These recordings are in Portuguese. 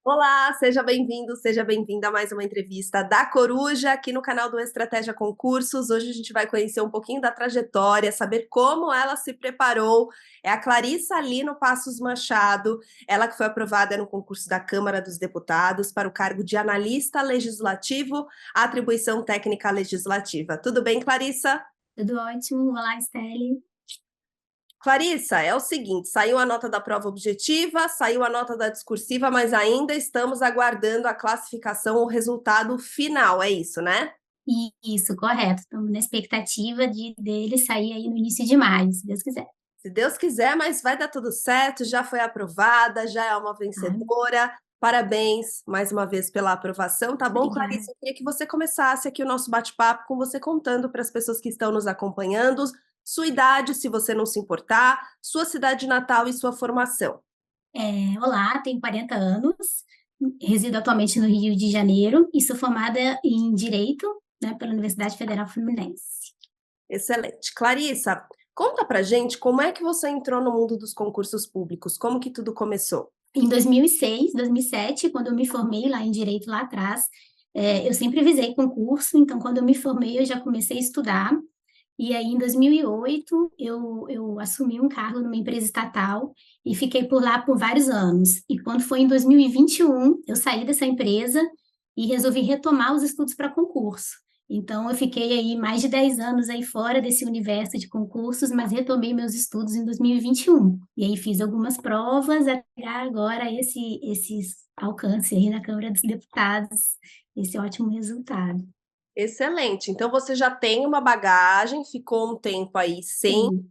Olá, seja bem-vindo, seja bem-vinda a mais uma entrevista da Coruja aqui no canal do Estratégia Concursos. Hoje a gente vai conhecer um pouquinho da trajetória, saber como ela se preparou. É a Clarissa Lino Passos Machado, ela que foi aprovada no concurso da Câmara dos Deputados para o cargo de analista legislativo, atribuição técnica legislativa. Tudo bem, Clarissa? Tudo ótimo. Olá, Stelle. Clarissa, é o seguinte: saiu a nota da prova objetiva, saiu a nota da discursiva, mas ainda estamos aguardando a classificação, o resultado final, é isso, né? Isso, correto. Estamos na expectativa dele sair aí no início de maio, se Deus quiser. Se Deus quiser, mas vai dar tudo certo, já foi aprovada, já é uma Tá? vencedora. Parabéns mais uma vez pela aprovação, tá bom, Obrigada. Clarissa? Eu queria que você começasse aqui o nosso bate-papo com você contando para as pessoas que estão nos acompanhando sua idade, se você não se importar, sua cidade natal e sua formação. Olá, tenho 40 anos, resido atualmente no Rio de Janeiro e sou formada em Direito, né, pela Universidade Federal Fluminense. Excelente. Clarissa, conta pra gente como é que você entrou no mundo dos concursos públicos, como que tudo começou? Em 2006, 2007, quando eu me formei lá em Direito lá atrás, eu sempre visei concurso, então quando eu me formei eu já comecei a estudar. E aí, em 2008, eu assumi um cargo numa empresa estatal e fiquei por lá por vários anos. E quando foi em 2021, eu saí dessa empresa e resolvi retomar os estudos para concurso. Então, eu fiquei aí mais de 10 anos aí fora desse universo de concursos, mas retomei meus estudos em 2021. E aí fiz algumas provas até chegar agora a esse alcance aí na Câmara dos Deputados, esse ótimo resultado. Excelente. Então você já tem uma bagagem, ficou um tempo aí sem Sim,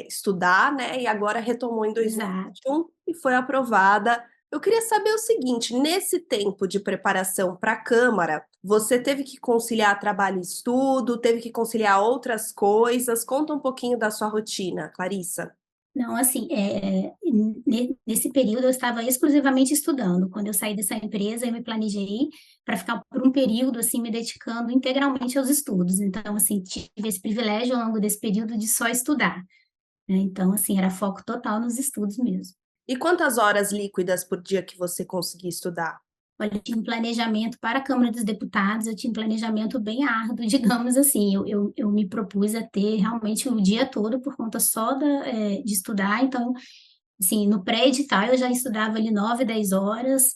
estudar, né? E agora retomou em exato. 2021 e foi aprovada. Eu queria saber o seguinte: nesse tempo de preparação para a Câmara, você teve que conciliar trabalho e estudo, teve que conciliar outras coisas? Conta um pouquinho da sua rotina, Clarissa. Não, assim, nesse período eu estava exclusivamente estudando. Quando eu saí dessa empresa, eu me planejei para ficar por um período, assim, me dedicando integralmente aos estudos. Então, assim, tive esse privilégio ao longo desse período de só estudar, né? Então, assim, era foco total nos estudos mesmo. E quantas horas líquidas por dia que você conseguia estudar? Olha, eu tinha um planejamento para a Câmara dos Deputados, eu tinha um planejamento bem árduo, digamos assim. Eu me propus a ter realmente o dia todo por conta só de estudar. Então, assim, no pré-edital eu já estudava ali 9, 10 horas,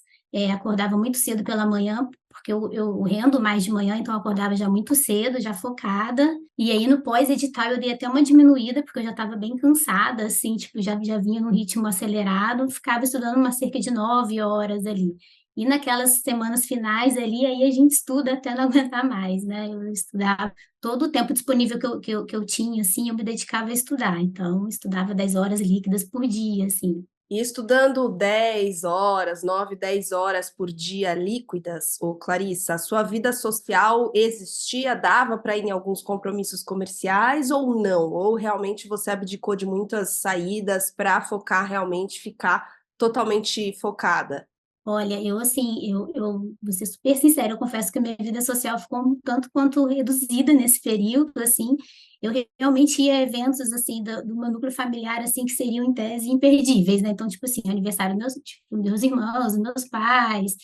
acordava muito cedo pela manhã, porque eu rendo mais de manhã, então eu acordava já muito cedo, já focada. E aí no pós-edital eu dei até uma diminuída, porque eu já estava bem cansada, assim, tipo, já vinha num ritmo acelerado, ficava estudando uma cerca de 9 horas ali. E naquelas semanas finais ali, aí a gente estuda até não aguentar mais, né? Eu estudava todo o tempo disponível que eu tinha, assim, eu me dedicava a estudar. Então, eu estudava 10 horas líquidas por dia, assim. E estudando 10 horas, 9, 10 horas por dia líquidas, ô Clarissa, a sua vida social existia, dava para ir em alguns compromissos comerciais ou não? Ou realmente você abdicou de muitas saídas para focar realmente, ficar totalmente focada? Olha, eu assim, eu vou ser super sincera, eu confesso que a minha vida social ficou um tanto quanto reduzida nesse período, assim. Eu realmente ia a eventos, assim, do meu núcleo familiar, assim, que seriam, em tese, imperdíveis, né? Então, tipo assim, aniversário dos meus, tipo, meus irmãos, dos meus pais,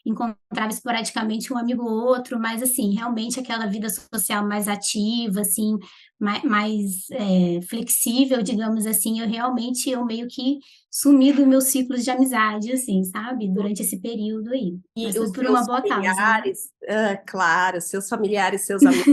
encontrava esporadicamente um amigo ou outro, mas, assim, realmente aquela vida social mais ativa, assim, mais flexível, digamos assim, eu meio que sumi dos meus ciclos de amizade, assim, sabe? Durante esse período aí. E Mas foi os por uma seus boa causa, né? familiares, claro, seus familiares, seus amigos,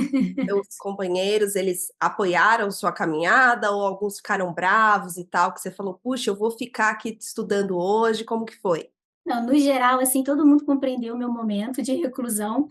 seus companheiros, eles apoiaram sua caminhada ou alguns ficaram bravos e tal, que você falou, puxa, eu vou ficar aqui estudando hoje, como que foi? Não, no geral, assim, todo mundo compreendeu o meu momento de reclusão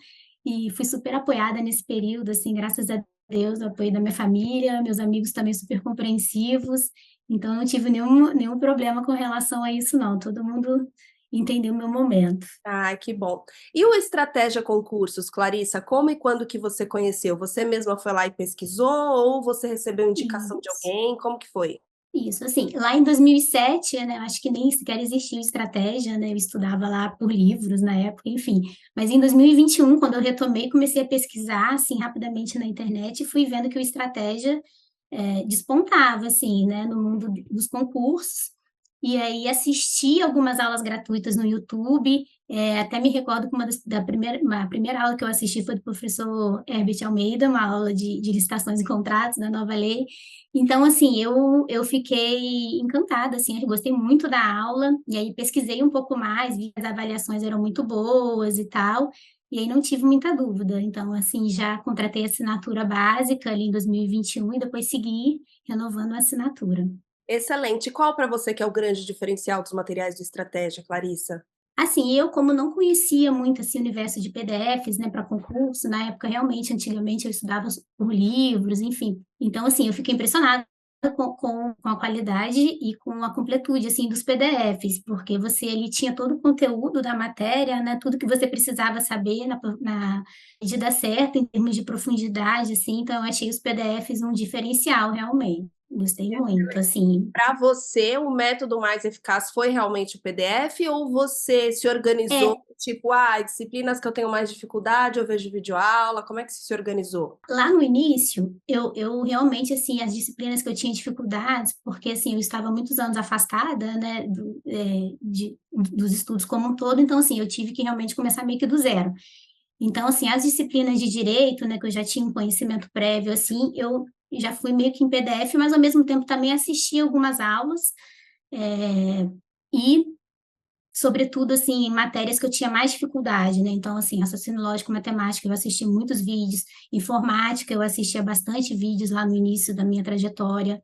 e fui super apoiada nesse período, assim, graças a Deus, o apoio da minha família, meus amigos também super compreensivos, então não tive nenhum problema com relação a isso, não. Todo mundo entendeu o meu momento. Ai, que bom. E o Estratégia Concursos, Clarissa, como e quando que você conheceu? Você mesma foi lá e pesquisou ou você recebeu indicação de Isso. alguém? Como que foi? Isso, assim, lá em 2007, né, acho que nem sequer existia estratégia, né, eu estudava lá por livros na época, enfim. Mas em 2021, quando eu retomei, comecei a pesquisar, assim, rapidamente na internet e fui vendo que o estratégia despontava, assim, né, no mundo dos concursos. e aí assisti algumas aulas gratuitas no YouTube. Até me recordo que a primeira aula que eu assisti foi do professor Herbert Almeida, uma aula de licitações e contratos da nova lei. Então, assim, eu fiquei encantada, assim, eu gostei muito da aula, e aí pesquisei um pouco mais, vi que as avaliações eram muito boas e tal, e aí não tive muita dúvida. Então, assim, já contratei a assinatura básica ali em 2021 e 21 e depois segui renovando a assinatura. Excelente. E qual para você que é o grande diferencial dos materiais de estratégia, Clarissa? Assim, eu como não conhecia muito esse universo de PDFs, né, para concurso, na época realmente, antigamente eu estudava por livros, enfim. Então, assim, eu fiquei impressionada com a qualidade e com a completude, assim, dos PDFs, porque você ali tinha todo o conteúdo da matéria, né, tudo que você precisava saber na medida certa, em termos de profundidade, assim, então eu achei os PDFs um diferencial, realmente. Gostei muito, assim. Para você, o método mais eficaz foi realmente o PDF ou você se organizou, É, tipo, disciplinas que eu tenho mais dificuldade, eu vejo videoaula, como é que você se organizou? lá no início, eu realmente, assim, as disciplinas que eu tinha dificuldades, porque, assim, eu estava muitos anos afastada, né, dos estudos como um todo, então, assim, eu tive que realmente começar meio que do zero. Então, assim, as disciplinas de direito, né, que eu já tinha um conhecimento prévio, assim, eu já fui meio que em PDF, mas ao mesmo tempo também assisti algumas aulas, e sobretudo, assim, em matérias que eu tinha mais dificuldade, né? Então, assim, raciocínio lógico, matemática, eu assisti muitos vídeos. Informática, eu assistia bastante vídeos lá no início da minha trajetória.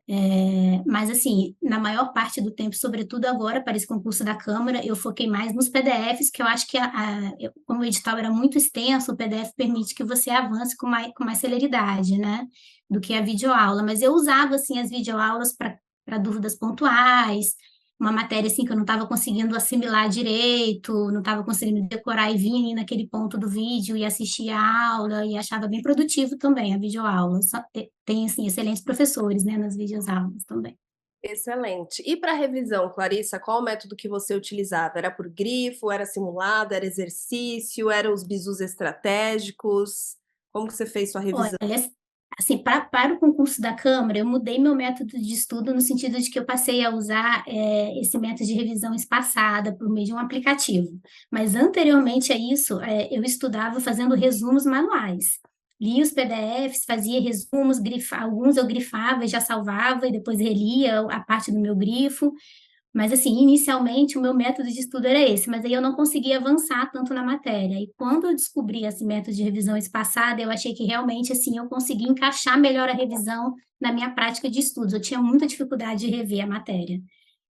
Mas, assim, na maior parte do tempo, sobretudo agora, para esse concurso da Câmara, eu foquei mais nos PDFs, que eu acho que, como o edital era muito extenso, o PDF permite que você avance com mais celeridade, né? Do que a videoaula. Mas eu usava, assim, as videoaulas para dúvidas pontuais, uma matéria assim que eu não estava conseguindo assimilar direito, não estava conseguindo decorar e vinha ali naquele ponto do vídeo e assistia a aula e achava bem produtivo também a videoaula. Tem assim excelentes professores, né, nas videoaulas também. Excelente. E para revisão, Clarissa, qual o método que você utilizava? Era por grifo, era simulado, era exercício, eram os bizus estratégicos? Como que você fez sua revisão? Olha, assim, para o concurso da Câmara, eu mudei meu método de estudo no sentido de que eu passei a usar esse método de revisão espaçada por meio de um aplicativo. Mas anteriormente a isso, eu estudava fazendo resumos manuais. Lia os PDFs, fazia resumos, alguns eu grifava e já salvava, e depois relia a parte do meu grifo. Mas, assim, inicialmente o meu método de estudo era esse, mas aí eu não conseguia avançar tanto na matéria. E quando eu descobri esse método de revisão espaçada, eu achei que realmente, assim, eu consegui encaixar melhor a revisão na minha prática de estudos. Eu tinha muita dificuldade de rever a matéria.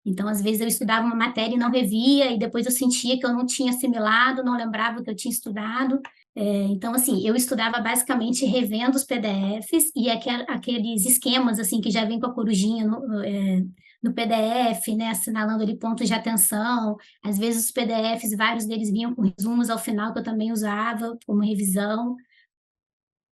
Então, às vezes eu estudava uma matéria e não revia, e depois eu sentia que eu não tinha assimilado, não lembrava o que eu tinha estudado. Então, assim, eu estudava basicamente revendo os PDFs e aqueles esquemas, assim, que já vem com a corujinha no PDF, né, assinalando ali pontos de atenção. Às vezes os PDFs, vários deles vinham com resumos ao final, que eu também usava como revisão.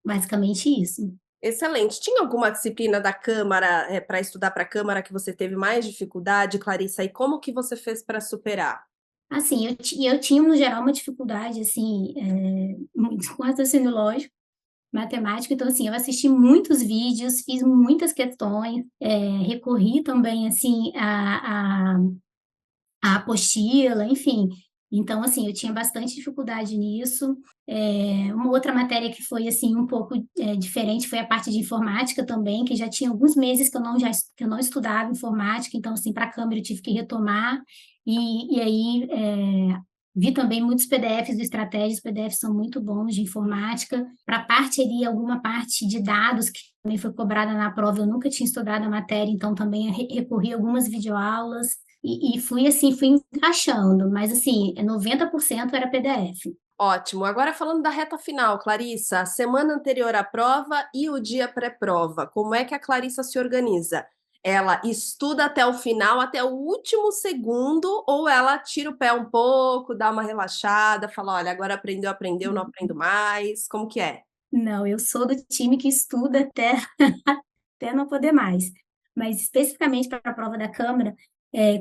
Basicamente isso. Excelente. Tinha alguma disciplina da Câmara, para estudar para a Câmara que você teve mais dificuldade, Clarissa? E como que você fez para superar? Assim, eu tinha, no geral, uma dificuldade, assim, muito com raciocínio lógico, matemática. Então, assim, eu assisti muitos vídeos, fiz muitas questões, recorri também, assim, a apostila, enfim. Então, assim, eu tinha bastante dificuldade nisso. Uma outra matéria que foi, assim, um pouco diferente foi a parte de informática também, que já tinha alguns meses que eu não estudava informática, então, assim, para a Câmara eu tive que retomar. E aí, vi também muitos PDFs do Estratégia, os PDFs são muito bons de informática. Para a parte ali, alguma parte de dados que também foi cobrada na prova, eu nunca tinha estudado a matéria, então também recorri a algumas videoaulas. E fui assim, fui encaixando, mas assim, 90% era PDF. Ótimo. Agora falando da reta final, Clarissa, a semana anterior à prova e o dia pré-prova, como é que a Clarissa se organiza? Ela estuda até o final, até o último segundo, ou ela tira o pé um pouco, dá uma relaxada, fala: olha, agora aprendeu, aprendeu, não aprendo mais. Como que é? Não, eu sou do time que estuda até não poder mais. Mas especificamente para a prova da Câmara,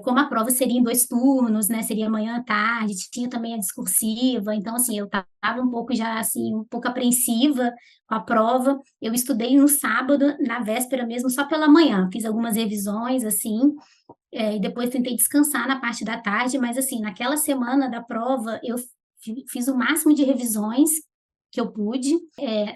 como a prova seria em 2 turnos, né, seria manhã à tarde, tinha também a discursiva, então, assim, eu estava um pouco já, assim, um pouco apreensiva com a prova, eu estudei no sábado, na véspera mesmo, só pela manhã, fiz algumas revisões, assim, e depois tentei descansar na parte da tarde, mas assim, naquela semana da prova, eu fiz o máximo de revisões que eu pude.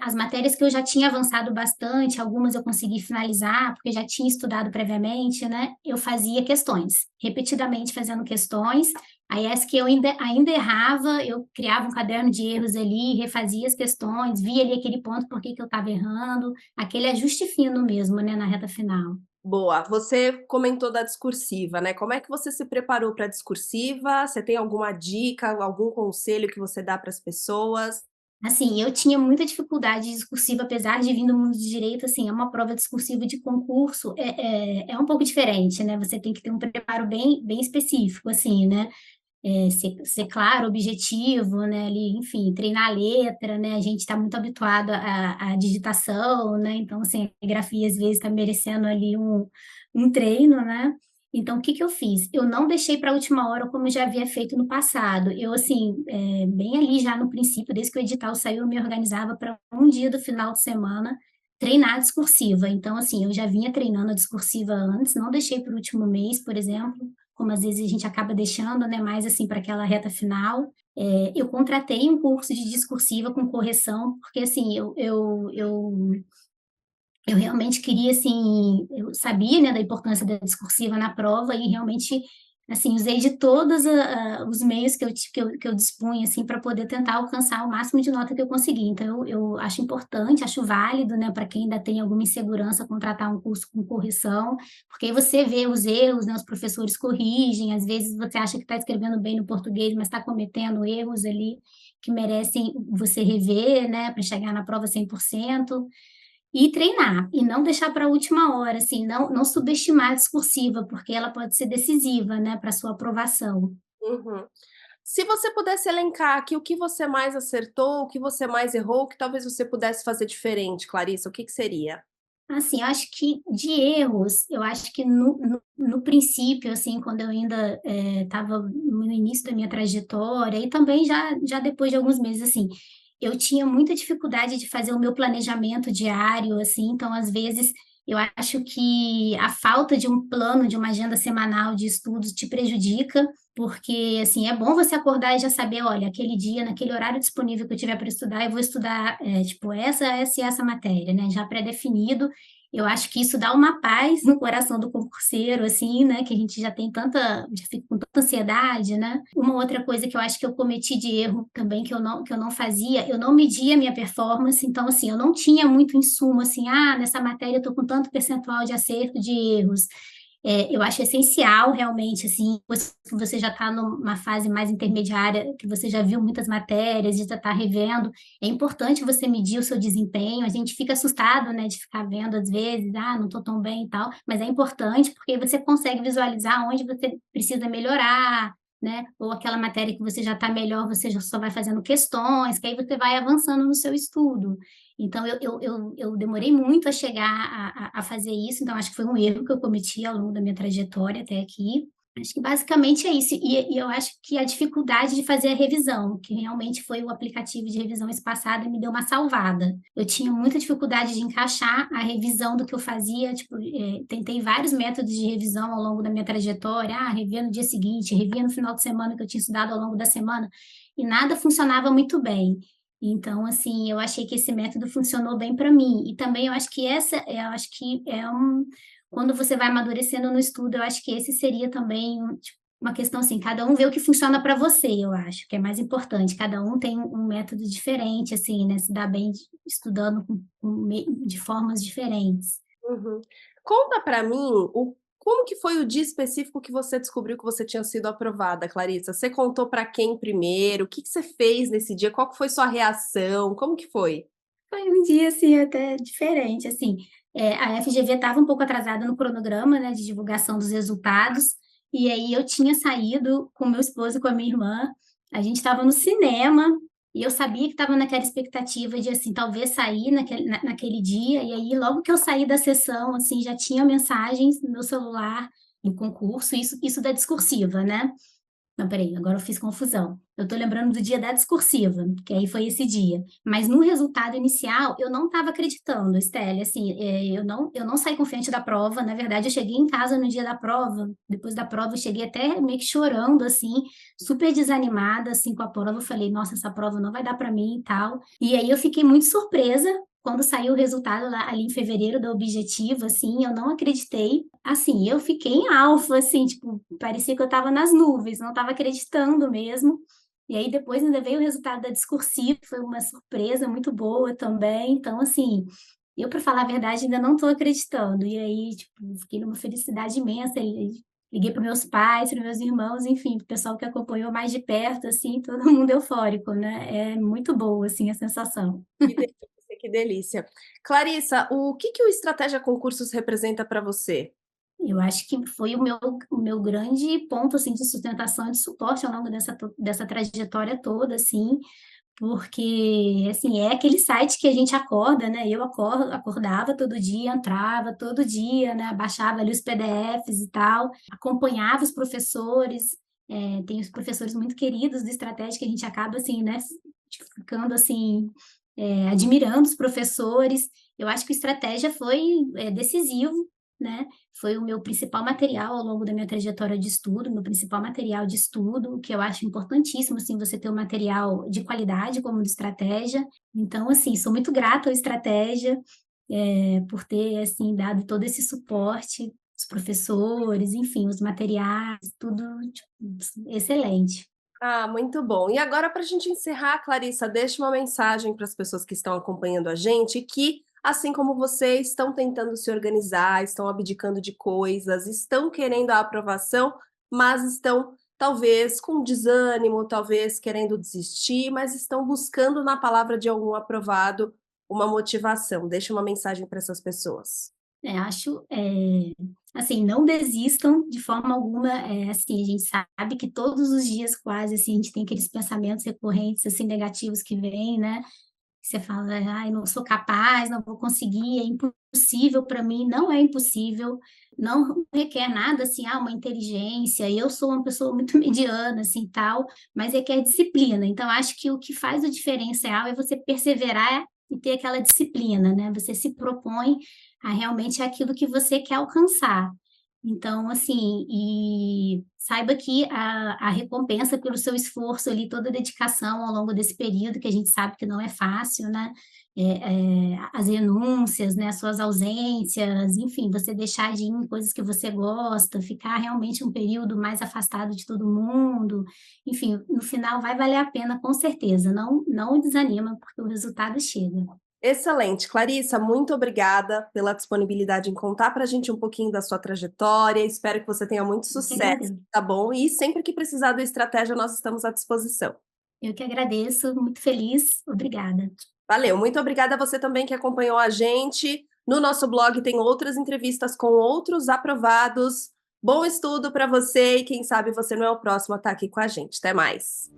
As matérias que eu já tinha avançado bastante, algumas eu consegui finalizar, porque eu já tinha estudado previamente, né? Eu fazia questões, repetidamente fazendo questões. Aí as que eu ainda errava, eu criava um caderno de erros ali, refazia as questões, via ali aquele ponto por que que eu estava errando, aquele ajuste fino mesmo, né, na reta final. Boa. Você comentou da discursiva, né? Como é que você se preparou para a discursiva? Você tem alguma dica, algum conselho que você dá para as pessoas? Assim, eu tinha muita dificuldade discursiva, apesar de vir do mundo de direito, assim, é uma prova discursiva de concurso, é um pouco diferente, né? Você tem que ter um preparo bem específico, assim, né? Ser claro, objetivo, né? Ali, enfim, treinar a letra, né? A gente está muito habituado à digitação, né? Então, assim, a grafia às vezes está merecendo ali um treino, né? Então, o que que eu fiz? Eu não deixei para a última hora como eu já havia feito no passado. Eu, assim, bem ali já no princípio, desde que o edital saiu, eu me organizava para um dia do final de semana treinar a discursiva. Então, assim, eu já vinha treinando a discursiva antes, não deixei para o último mês, por exemplo, como às vezes a gente acaba deixando, né, mais assim para aquela reta final. Eu contratei um curso de discursiva com correção, porque assim, eu realmente queria, assim, eu sabia, né, da importância da discursiva na prova e realmente, assim, usei de todos os meios que eu dispunha, assim, para poder tentar alcançar o máximo de nota que eu consegui. Então, eu acho importante, acho válido, né, para quem ainda tem alguma insegurança, contratar um curso com correção, porque aí você vê os erros, né, os professores corrigem, às vezes você acha que está escrevendo bem no português, mas está cometendo erros ali que merecem você rever, né, para chegar na prova 100%. E treinar, e não deixar para a última hora, assim, não subestimar a discursiva, porque ela pode ser decisiva, né, para sua aprovação. Uhum. Se você pudesse elencar aqui o que você mais acertou, o que você mais errou, o que talvez você pudesse fazer diferente, Clarissa, o que que seria? Assim, eu acho que de erros, eu acho que no princípio, assim, quando eu ainda estava no início da minha trajetória, e também já depois de alguns meses, assim, eu tinha muita dificuldade de fazer o meu planejamento diário, assim, então, às vezes, eu acho que a falta de um plano, de uma agenda semanal de estudos te prejudica, porque, assim, é bom você acordar e já saber, olha, aquele dia, naquele horário disponível que eu tiver para estudar, eu vou estudar, tipo, essa e essa matéria, né, já pré-definido. Eu acho que isso dá uma paz no coração do concurseiro, assim, né, que a gente já fica com tanta ansiedade, né. Uma outra coisa que eu acho que eu cometi de erro também, que eu não fazia, eu não media a minha performance, então, assim, eu não tinha muito insumo, assim, nessa matéria eu tô com tanto percentual de acerto, de erros. Eu acho essencial realmente, assim, você já está numa fase mais intermediária, que você já viu muitas matérias e já está revendo, é importante você medir o seu desempenho, a gente fica assustado, né, de ficar vendo às vezes, não estou tão bem e tal, mas é importante porque você consegue visualizar onde você precisa melhorar, né, ou aquela matéria que você já está melhor, você já só vai fazendo questões, que aí você vai avançando no seu estudo. Então, eu demorei muito a chegar a fazer isso, então acho que foi um erro que eu cometi ao longo da minha trajetória até aqui. Acho que basicamente é isso. E eu acho que a dificuldade de fazer a revisão, que realmente foi o aplicativo de revisão esse passado e me deu uma salvada. Eu tinha muita dificuldade de encaixar a revisão do que eu fazia, tipo, tentei vários métodos de revisão ao longo da minha trajetória, revia no dia seguinte, revia no final de semana que eu tinha estudado ao longo da semana, e nada funcionava muito bem. Então, assim, eu achei que esse método funcionou bem para mim. E também eu acho que quando você vai amadurecendo no estudo, eu acho que esse seria também tipo, uma questão assim, cada um vê o que funciona para você, eu acho, que é mais importante. Cada um tem um método diferente, assim, né? Se dá bem estudando de formas diferentes. Uhum. Conta para mim como que foi o dia específico que você descobriu que você tinha sido aprovada, Clarissa? Você contou para quem primeiro? O que que você fez nesse dia? Qual que foi sua reação? Como que foi? Foi um dia, assim, até diferente, assim, a FGV estava um pouco atrasada no cronograma, né, de divulgação dos resultados, e aí eu tinha saído com meu esposo e com a minha irmã, a gente estava no cinema, e eu sabia que estava naquela expectativa de, assim, talvez sair naquele dia, e aí logo que eu saí da sessão, assim, já tinha mensagens no meu celular no concurso, isso da discursiva, né? Não, peraí, agora eu fiz confusão. Eu tô lembrando do dia da discursiva, que aí foi esse dia. Mas no resultado inicial, eu não estava acreditando, Estelle, assim, eu não saí confiante da prova. Na verdade, eu cheguei em casa no dia da prova, depois da prova eu cheguei até meio que chorando, assim, super desanimada, assim, com a prova. Eu falei, nossa, essa prova não vai dar para mim e tal. E aí eu fiquei muito surpresa quando saiu o resultado lá, ali em fevereiro da objetiva, assim, eu não acreditei. Assim, eu fiquei em alfa, assim, tipo, parecia que eu estava nas nuvens, não estava acreditando mesmo. E aí depois ainda veio o resultado da discursiva, que foi uma surpresa muito boa também. Então, assim, eu, para falar a verdade, ainda não estou acreditando. E aí, tipo, fiquei numa felicidade imensa. Liguei para meus pais, para meus irmãos, enfim, para o pessoal que acompanhou mais de perto, assim, todo mundo eufórico, né? É muito boa, assim, a sensação. Que delícia, que delícia. Clarissa, o que que o Estratégia Concursos representa para você? Eu acho que foi o meu grande ponto, assim, de sustentação e de suporte ao longo dessa trajetória toda, assim, porque, assim, é aquele site que a gente acorda, né? Eu acordava todo dia, entrava todo dia, né? Baixava ali os PDFs e tal, acompanhava os professores, tem os professores muito queridos do Estratégia que a gente acaba, assim, né? Ficando, assim, admirando os professores. Eu acho que o Estratégia foi decisivo, né? Foi o meu principal material ao longo da minha trajetória de estudo, meu principal material de estudo, que eu acho importantíssimo, assim, você ter um material de qualidade como o de estratégia. Então, assim, sou muito grata ao Estratégia, por ter, assim, dado todo esse suporte, os professores, enfim, os materiais, tudo, tipo, excelente. Ah, muito bom. E agora, para a gente encerrar, Clarissa, deixe uma mensagem para as pessoas que estão acompanhando a gente, que, assim como você, estão tentando se organizar, estão abdicando de coisas, estão querendo a aprovação, mas estão, talvez, com desânimo, talvez querendo desistir, mas estão buscando na palavra de algum aprovado uma motivação. Deixe uma mensagem para essas pessoas. Acho, assim, não desistam de forma alguma, assim, a gente sabe que todos os dias quase, assim, a gente tem aqueles pensamentos recorrentes, assim, negativos que vêm, né? Você fala, ai, não sou capaz, não vou conseguir, é impossível para mim, não é impossível, não requer nada, assim, uma inteligência, eu sou uma pessoa muito mediana, assim, tal, mas requer disciplina, então acho que o que faz o diferencial é você perseverar e ter aquela disciplina, né? Você se propõe a realmente aquilo que você quer alcançar. Então, assim, e saiba que a recompensa pelo seu esforço ali, toda a dedicação ao longo desse período, que a gente sabe que não é fácil, né? As renúncias, né? As suas ausências, enfim, você deixar de ir em coisas que você gosta, ficar realmente um período mais afastado de todo mundo, enfim, no final vai valer a pena, com certeza. Não, não desanima, porque o resultado chega. Excelente. Clarissa, muito obrigada pela disponibilidade em contar para a gente um pouquinho da sua trajetória. Espero que você tenha muito Eu que sucesso, agradeço. tá bom? E sempre que precisar do estratégia, nós estamos à disposição. Eu que agradeço, muito feliz. Obrigada. Valeu. Muito obrigada a você também que acompanhou a gente. No nosso blog tem outras entrevistas com outros aprovados. Bom estudo para você e quem sabe você não é o próximo a estar aqui com a gente. Até mais.